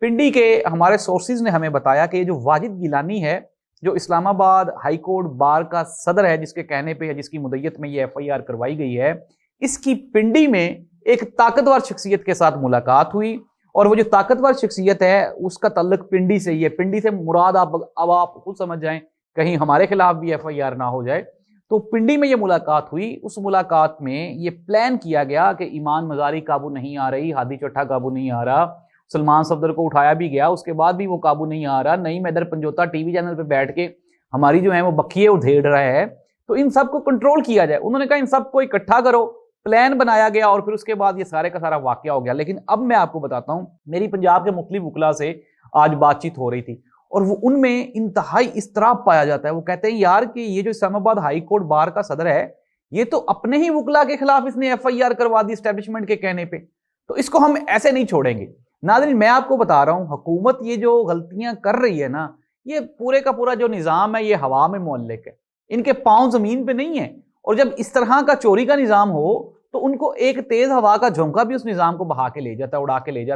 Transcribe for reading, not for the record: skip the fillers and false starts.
پنڈی کے ہمارے سورسز نے ہمیں بتایا کہ یہ جو واجد گیلانی ہے، جو اسلام آباد ہائی کورٹ بار کا صدر ہے، جس کے کہنے پہ یا جس کی مدعیت میں یہ ایف آئی آر کروائی گئی ہے، اس کی پنڈی میں ایک طاقتور شخصیت کے ساتھ ملاقات ہوئی، اور وہ جو طاقتور شخصیت ہے اس کا تعلق پنڈی سے ہی ہے۔ پنڈی سے مراد اب آپ خود سمجھ جائیں، کہیں ہمارے خلاف بھی ایف آئی آر نہ ہو جائے۔ تو پنڈی میں یہ ملاقات ہوئی، اس ملاقات میں یہ پلان کیا گیا کہ ایمان مزاری قابو نہیں آ رہی، ہادی چٹھا قابو نہیں آ رہا، سلمان صفدر کو اٹھایا بھی گیا، اس کے بعد بھی وہ قابو نہیں آ رہا، نہیں میں ادھر پنجوتا ٹی وی چینل پہ بیٹھ کے ہماری جو ہے وہ بکھیے ادھیڑ رہا ہے، تو ان سب کو کنٹرول کیا جائے۔ انہوں نے کہا ان سب کو اکٹھا کرو، پلان بنایا گیا، اور پھر اس کے بعد یہ سارے کا سارا واقعہ ہو گیا۔ لیکن اب میں آپ کو بتاتا ہوں، میری پنجاب کے مختلف وکلا سے آج بات چیت ہو رہی تھی، اور وہ ان میں انتہائی اضطراب پایا جاتا ہے۔ وہ کہتے ہیں یار کہ یہ جو اسلام آباد ہائی کورٹ بار کا صدر ہے، یہ تو اپنے ہی وکلا کے خلاف اس نے ایف آئی آر کروا دی اسٹیبلشمنٹ کے کہنے پہ، تو اس کو ہم ایسے نہیں چھوڑیں گے۔ ناظرین، میں آپ کو بتا رہا ہوں، حکومت یہ جو غلطیاں کر رہی ہے نا، یہ پورے کا پورا جو نظام ہے یہ ہوا میں معلق ہے، ان کے پاؤں زمین پہ نہیں ہے۔ اور جب اس طرح کا چوری کا نظام ہو تو ان کو ایک تیز ہوا کا جھونکا بھی اس نظام کو بہا کے لے جاتا ہے، اڑا کے لے جاتا ہے۔